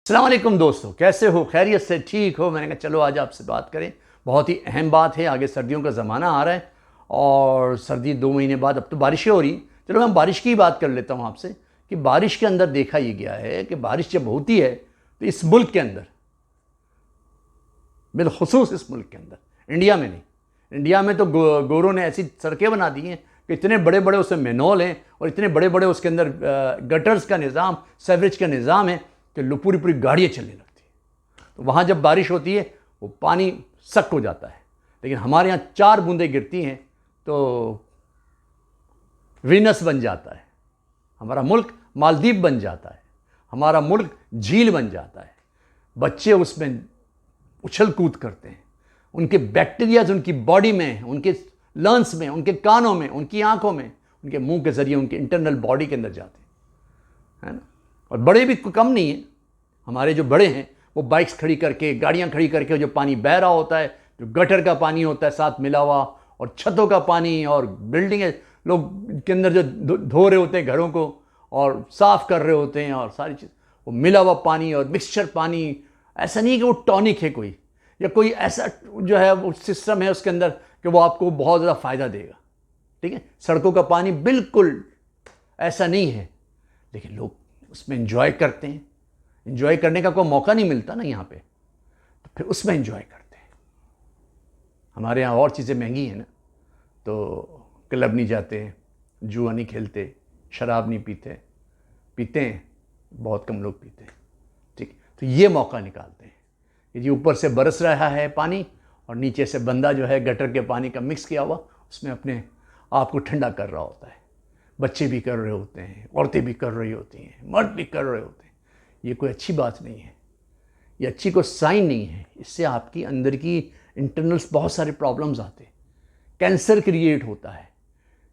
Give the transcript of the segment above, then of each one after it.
अस्सलाम वालेकुम दोस्तों, कैसे हो? खैरियत से? ठीक हो? मैंने कहा चलो आज आपसे बात करें। बहुत ही अहम बात है, आगे सर्दियों का ज़माना आ रहा है और सर्दी 2 महीने बाद अब तो बारिशें हो रही। चलो मैं बारिश की बात कर लेता हूँ आपसे कि बारिश के अंदर देखा ये गया है कि बारिश जब होती है तो इस मुल्क के अंदर, बिलखुसूस इस मुल्क के अंदर, इंडिया में नहीं, इंडिया में तो गोरों ने ऐसी सड़कें बना दी हैं कि इतने बड़े बड़े उसमें मैनोल हैं और इतने बड़े बड़े उसके अंदर गटर्स का निज़ाम, सेवरेज का निज़ाम है कि पूरी पूरी गाड़ियाँ चलने लगती हैं। तो वहाँ जब बारिश होती है वो पानी सक हो जाता है, लेकिन हमारे यहाँ 4 बूंदें गिरती हैं तो वीनस बन जाता है, हमारा मुल्क मालदीव बन जाता है, हमारा मुल्क झील बन जाता है। बच्चे उसमें उछल कूद करते हैं, उनके बैक्टीरियाज उनकी बॉडी में, उनके लंग्स में, उनके कानों में, उनकी आंखों में, उनके मुंह के ज़रिए उनके इंटरनल बॉडी के अंदर जाते हैं, है ना। और बड़े भी कम नहीं हैं, हमारे जो बड़े हैं वो बाइक्स खड़ी करके, गाड़ियाँ खड़ी करके, जो पानी बह रहा होता है, जो गटर का पानी होता है साथ मिला हुआ, और छतों का पानी, और बिल्डिंगें लोग के अंदर जो धो रहे होते हैं घरों को और साफ़ कर रहे होते हैं, और सारी चीज़ वो मिला हुआ पानी और मिक्सचर पानी। ऐसा नहीं कि वो टॉनिक है कोई, या कोई ऐसा जो है वो सिस्टम है उसके अंदर कि वो आपको बहुत ज़्यादा फ़ायदा देगा, ठीक है। सड़कों का पानी बिल्कुल ऐसा नहीं है, लेकिन लोग उसमें एंजॉय करते हैं। एंजॉय करने का कोई मौका नहीं मिलता ना यहाँ पे, तो फिर उसमें एंजॉय करते हैं। हमारे यहाँ और चीज़ें महंगी हैं ना, तो क्लब नहीं जाते, जुआ नहीं खेलते, शराब नहीं पीते, पीते हैं बहुत कम लोग पीते हैं, ठीक। तो ये मौका निकालते हैं कि जी ऊपर से बरस रहा है पानी और नीचे से बंदा जो है गटर के पानी का मिक्स किया हुआ उसमें अपने आप को ठंडा कर रहा होता है। बच्चे भी कर रहे होते हैं, औरतें भी कर रही होती हैं, मर्द भी कर रहे होते हैं। ये कोई अच्छी बात नहीं है, ये अच्छी कोई साइन नहीं है। इससे आपकी अंदर की इंटरनल्स बहुत सारे प्रॉब्लम्स आते हैं, कैंसर क्रिएट होता है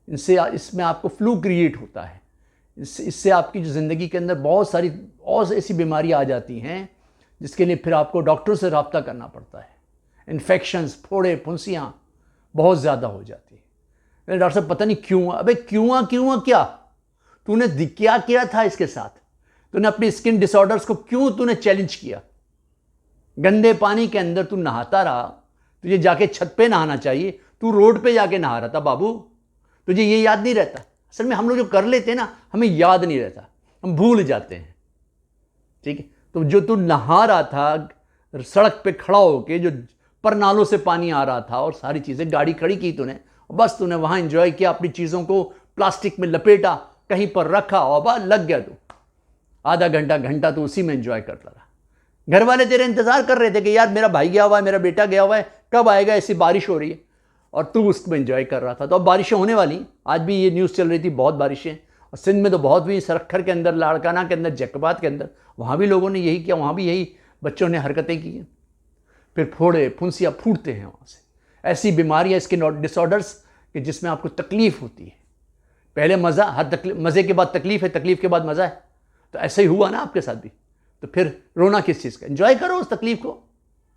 इसमें आपको फ्लू क्रिएट होता है, इससे आपकी जो ज़िंदगी के अंदर बहुत सारी और ऐसी बीमारियाँ आ जाती हैं जिसके लिए फिर आपको डॉक्टर से रब्ता करना पड़ता है। इन्फेक्शंस, फोड़े फुंसियाँ बहुत ज़्यादा हो जाती हैं। मेरे डॉक्टर साहब पता नहीं क्यों, अबे क्यों क्या तूने क्या किया था इसके साथ? तूने अपनी स्किन डिसऑर्डर्स को क्यों तूने चैलेंज किया? गंदे पानी के अंदर तू नहाता रहा, तुझे जाके छत पे नहाना चाहिए, तू रोड पे जाके नहा रहा था बाबू, तुझे ये याद नहीं रहता? असल में हम लोग जो कर लेते हैं ना, हमें याद नहीं रहता, हम भूल जाते हैं, ठीक है। तो जो तू नहा रहा था सड़क पे खड़ा होके, जो परनालों से पानी आ रहा था और सारी चीज़ें, गाड़ी खड़ी की तूने, बस तूने वहाँ एंजॉय किया, अपनी चीज़ों को प्लास्टिक में लपेटा, कहीं पर रखा और बस लग गया तू। आधा घंटा तो उसी में एंजॉय करता रहा। घर वाले तेरे इंतजार कर रहे थे कि यार मेरा भाई गया हुआ है, मेरा बेटा गया हुआ है, कब आएगा, ऐसी बारिश हो रही है, और तू उसमें एंजॉय कर रहा था। तो अब बारिशें होने वाली, आज भी ये न्यूज़ चल रही थी, बहुत बारिशें, और सिंध में तो बहुत भी, सरखर के अंदर, लाड़काना के अंदर, जैकबात के अंदर, वहाँ भी लोगों ने यही किया, वहाँ भी यही बच्चों ने हरकतें की हैं। फिर फोड़े फुंसियाँ फूटते हैं वहाँ से, ऐसी बीमारियाँ, स्किन डिसऑर्डर्स कि जिसमें आपको तकलीफ़ होती है। पहले मज़ा, हर मज़े के बाद तकलीफ़ है, तकलीफ़ के बाद मज़ा है। तो ऐसा ही हुआ ना आपके साथ भी। तो फिर रोना किस चीज़ का? एंजॉय करो उस तकलीफ़ को,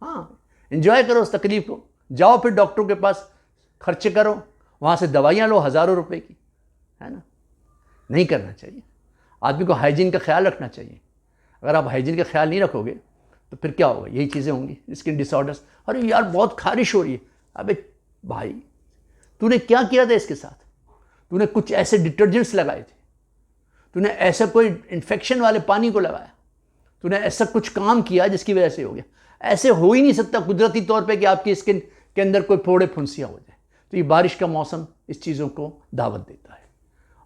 हाँ एंजॉय करो उस तकलीफ़ को। जाओ फिर डॉक्टरों के पास, खर्च करो, वहाँ से दवाइयाँ लो हज़ारों रुपए की, है ना। नहीं करना चाहिए। आदमी को हाइजीन का ख्याल रखना चाहिए। अगर आप हाइजीन का ख्याल नहीं रखोगे तो फिर क्या होगा? यही चीज़ें होंगी, स्किन डिसऑर्डर्स। अरे यार बहुत खारिश हो रही है, अबे भाई तूने क्या किया था इसके साथ? तूने कुछ ऐसे डिटर्जेंट्स लगाए थे, तूने ऐसा कोई इन्फेक्शन वाले पानी को लगाया, तूने ऐसा कुछ काम किया जिसकी वजह से हो गया। ऐसे हो ही नहीं सकता कुदरती तौर पे कि आपकी स्किन के अंदर कोई फोड़े फुंसियाँ हो जाए। तो ये बारिश का मौसम इस चीज़ों को दावत देता है,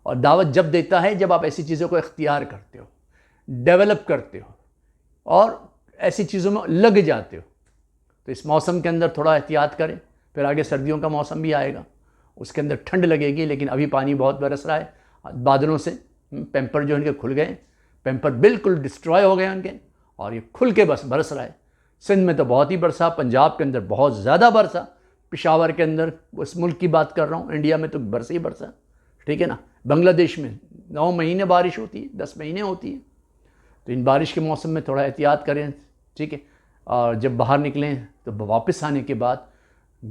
और दावत जब देता है जब आप ऐसी चीज़ों को इख्तियार करते हो, डेवलप करते हो और ऐसी चीज़ों में लग जाते हो। तो इस मौसम के अंदर थोड़ा एहतियात करें। फिर आगे सर्दियों का मौसम भी आएगा, उसके अंदर ठंड लगेगी, लेकिन अभी पानी बहुत बरस रहा है बादलों से। पैम्पर जो इनके खुल गए, पैम्पर बिल्कुल डिस्ट्रॉय हो गए उनके, और ये खुल के बस बरस रहा है। सिंध में तो बहुत ही बरसा, पंजाब के अंदर बहुत ज़्यादा बरसा, पेशावर के अंदर, उस मुल्क की बात कर रहा हूँ, इंडिया में तो बरस ही बरसा, ठीक है ना। बांग्लादेश में 9 महीने बारिश होती है, 10 महीने होती है। तो इन बारिश के मौसम में थोड़ा एहतियात करें, ठीक है। और जब बाहर निकलें तो वापस आने के बाद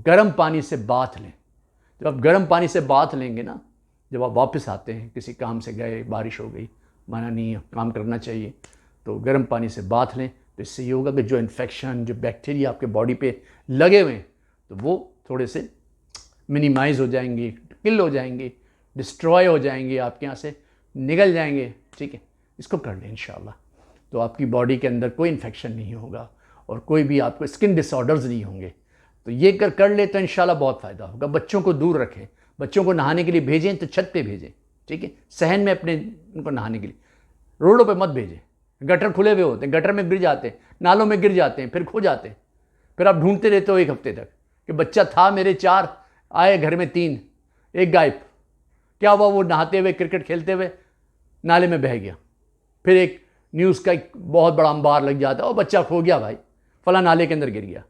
गर्म पानी से बाथ लें। जब आप गर्म पानी से बाथ लेंगे ना, जब आप वापस आते हैं, किसी काम से गए, बारिश हो गई, मना नहीं है, काम करना चाहिए, तो गर्म पानी से बाथ लें, तो इससे ये होगा कि जो इन्फेक्शन, जो बैक्टीरिया आपके बॉडी पे लगे हुए हैं तो वो थोड़े से मिनिमाइज़ हो जाएंगे, किल हो जाएंगे, डिस्ट्रॉय हो जाएंगे, आपके यहाँ से निकल जाएंगे। ठीक है, इसको कर लें इंशाल्लाह, तो आपकी बॉडी के अंदर कोई इन्फेक्शन नहीं होगा और कोई भी आपको स्किन डिसऑर्डर्स नहीं होंगे। तो ये कर ले तो इंशाल्लाह बहुत फ़ायदा होगा। बच्चों को दूर रखें, बच्चों को नहाने के लिए भेजें तो छत पे भेजें। ठीक है, सहन में अपने उनको नहाने के लिए, रोडों पे मत भेजें। गटर खुले हुए होते हैं, गटर में गिर जाते हैं, नालों में गिर जाते हैं, फिर खो जाते हैं, फिर आप ढूंढते रहते हो 1 हफ्ते तक कि बच्चा था मेरे 4 आए, घर में 3, एक गायब। क्या हुआ? वो नहाते हुए, क्रिकेट खेलते हुए नाले में बह गया। फिर एक न्यूज़ का एक बहुत बड़ा अंबार लग जाता है, और बच्चा खो गया भाई, फला नाले के अंदर गिर गया।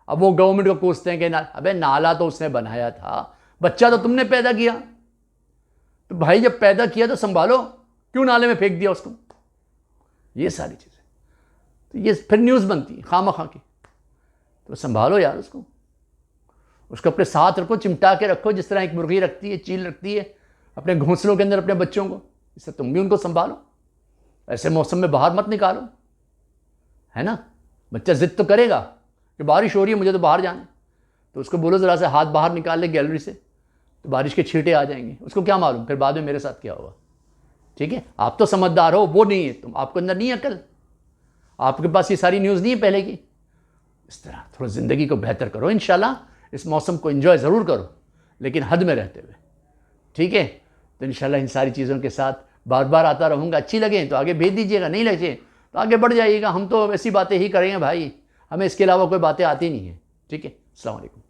अब वो गवर्नमेंट को कोसते हैं कि अबे नाला तो उसने बनाया था, बच्चा तो तुमने पैदा किया। तो भाई जब पैदा किया तो संभालो, क्यों नाले में फेंक दिया उसको? ये सारी चीज़ें तो ये फिर न्यूज़ बनती है खामखा की। तो संभालो यार उसको अपने साथ रखो, चिमटा के रखो, जिस तरह एक मुर्गी रखती है, चील रखती है अपने घोंसलों के अंदर अपने बच्चों को, इससे तुम भी उनको संभालो। ऐसे मौसम में बाहर मत निकालो, है ना। बच्चा जिद तो करेगा कि बारिश हो रही है, मुझे तो बाहर जाना है, तो उसको बोलो ज़रा से हाथ बाहर निकाल ले गैलरी से, तो बारिश के छींटे आ जाएंगे। उसको क्या मालूम फिर बाद में मेरे साथ क्या होगा। ठीक है, आप तो समझदार हो, वो नहीं है, तुम, आपके अंदर नहीं है अकल, आपके पास ये सारी न्यूज़ नहीं है पहले की। इस तरह थोड़ा ज़िंदगी को बेहतर करो इंशाल्लाह, इस मौसम को एंजॉय ज़रूर करो, लेकिन हद में रहते हुए। ठीक है, तो इंशाल्लाह इन सारी चीज़ों के साथ बार बार आता रहूँगा। अच्छी लगे तो आगे भेज दीजिएगा, नहीं लगे तो आगे बढ़ जाइएगा। हम तो ऐसी बातें ही करेंगे भाई, हमें इसके अलावा कोई बातें आती नहीं हैं। ठीक है, अस्सलाम वालेकुम।